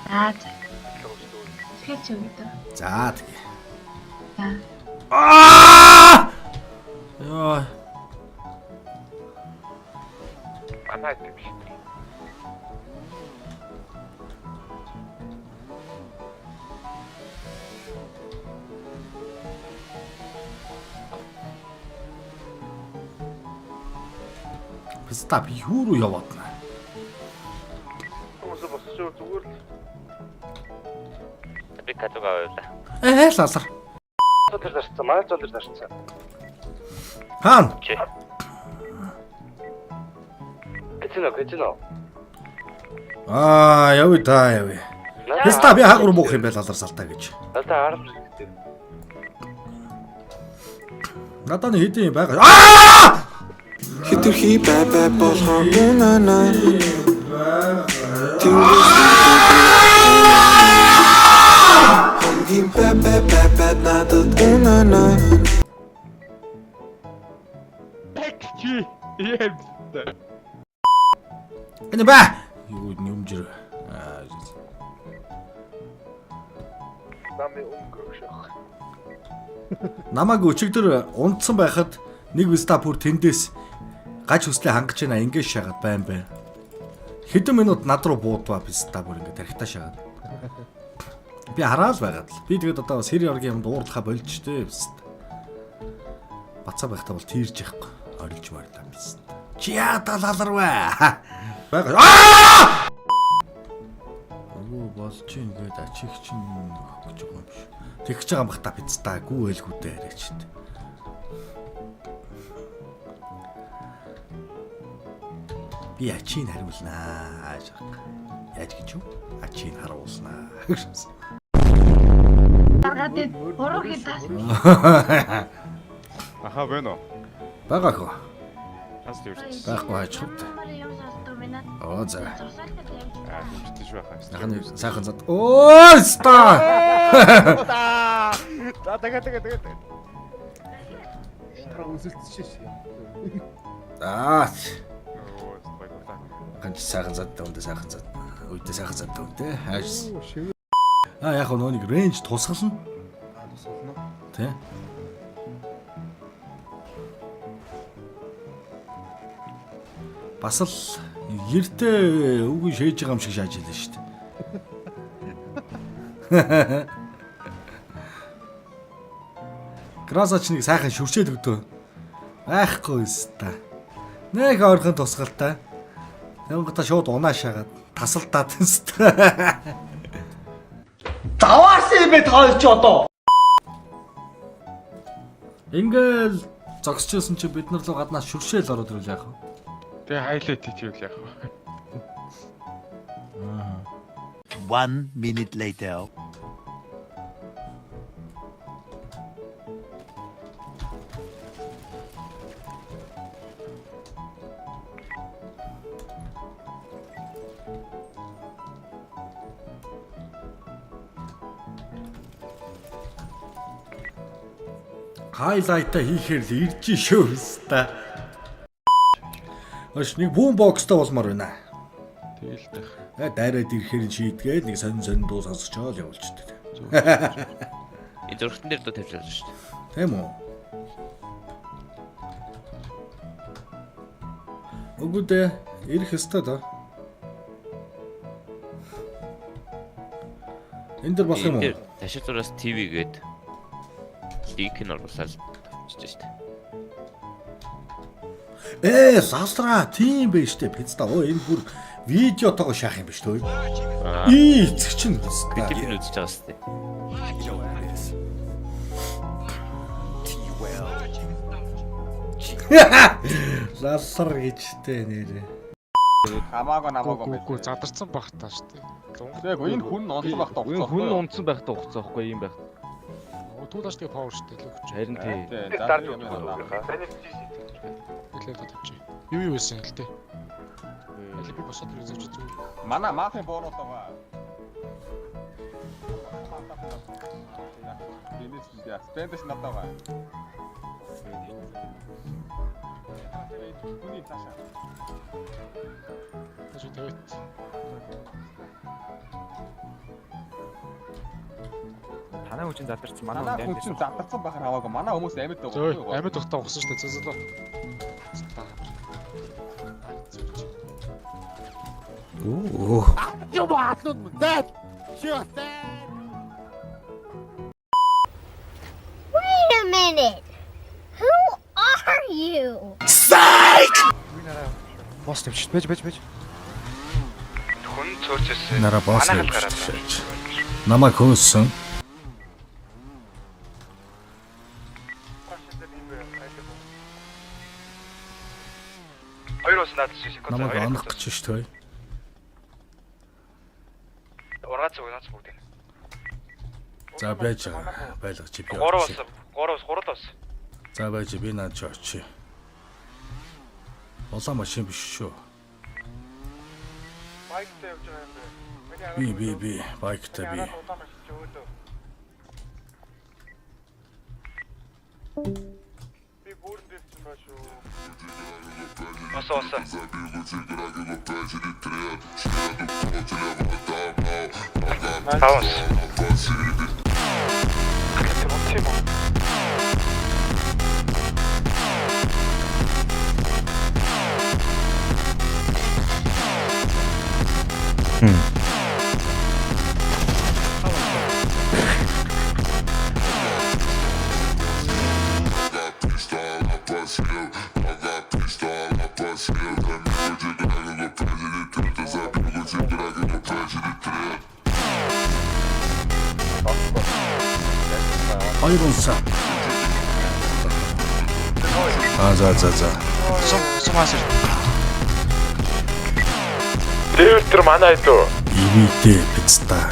За. Скэч өгдөө. За тэгээ. За. Яа. Манай тийм биш. Писта би юу руу яваад байна? Хүмүүс босч зүгээр л. Би катуга байлаа. Лазар. Цонтер зарцсан. Манай цонтер зарцсан. Хаан. Кэчнэ. Яви та яви. Писта би хаагур буух юм байл Лазар салтаа гэж. Та арам хэрэгтэй. Надад нэг хэдийн байгаа. Хитэрхий бай болохоор унана. Хин бай надад унана. Чи яа. Энэ ба. Юу нэмжэр. Нами өнгөрөх. Намаг өчигдөр унтсан байхад нэг виста бүр тэндээс гаж хүслээ хангаж байна ингэж шагаад байна. Хэдэн минут над руу буудваа виста бүр ингэ тархитаа шагаад. Би хараад байгаад л. Би тэгээд одоо бас хэр яргийн юмд уурлахаа болжтэй виста. Бацаа байхдаа бол тийрж яахгүй. Орилж морилаа виста. Чи яа талаларваа. Бага. Оо болж ингээд ачих чинь гэж байгаа юм биш. Тэгж байгаа юм бах та пиццаа гүү ээлгүүдээ яриач шүү дээ. Би ачийг хариулнаа. Яаж гэж юу? Ачийг харуулснаа. Надад буруу хийдас. Аха байна уу? Бага хөө. Хас дүүрч. Байхгүй хачхад. Оо за. Хэмжиж байхаа. Ахны сайхан зад. Оо ста. За тэгээ. Тараа үзэлцэж шээ. Ганц сайхан зад дөндөө сайхан зад. Үйдээ сайхан зад дөндөө. Хайс. Яг нэг рейнж тусгална. Тусгална. Тэ. Бас л гэртээ үгүй шээж байгаа юм шиг шааж илээ шүү дээ. Грасач нэг сайхан шүрчээд өгдөө. Айхгүй өста. Нэг ойрхон тусгалтай. Янгата шууд унаа шагаад тасалдаад өста. Заваарсан юм бэ тоолж одоо. Ингээл зогсчихсон чи бид нар руу гаднаас шүршээл ороод ирвэл яах вэ? Тэгээ хайлайт хийвэл яах вэ? 1 minute later. Хайлайтаа хийхээр л ирж шүү өста. Ош нэг бүүн бокстой болмоор байна. Тэгэл дах. Дайраад ирэхээр шийдгээд нэг сонин дуу сонсчоод явуулчихдаг. Энэ зургтан дээр дуу тавьж байгаа шүү дээ. Тийм үү? Өгөөдөө ирэх өстой доо. Энд дэр болох юм уу? Ташил зураас ТV гээд линк нь оруулаад тавьчих шүү дээ. Сасра тийм байж тээ пицта. Энэ бүр видеотойгоо шаах юм биш төө. Эцэг чинь Би тэр үзэж байгаа шүү дээ. Лалсар гэжтэй нэрээ. Хамаагүй Үгүй задарсан байх таа шүү дээ. Яг энэ хүн онцлог байх таа. Хүн унтсан байх таа хугацаа байхгүй юм байх. Туулаш тэгээ павер шүү дээ л өгч. Харин тий. Дарж юм байна. Хэлээд тавьчих. Юу байсан л дээ. Аль би босоод ирж зүгээр. Манай мафийн буурууд байгаа. Гэнэс яа, спэндэж надад байгаа. Хүний таашаа. Тэжээ тавьт. Манай хүн чинь задарсан. Манай Манай хүн хүн чинь задарсан байх нь хамаагүй. Манай хүмүүс амьд байгаа. Зөө амьд тогтоо угсан шүү дээ. Зөө. Оо. Wait a minute. Who are you? бос тавьчих. Бэж. Хүн цөөцөөс Нара босс Манай гэж. халгараад Намайг хөөсөн. Хоёр ус надад шиг Намайг анх гэж шүү дээ. ургац бүгд. За байж байгаа. Байлгаж би. Гурав ус. За байж би наад чи очие. Улаан машин биш шүү. Байктай явж байгаа юм бэ? Би байктай би. Би бүрэн дэвчсэн ба шүү. Ос. Тавс. Хоёр унсаа. За. Сумаас. Дэвтэр манай илүү. Ивэтэй пицта.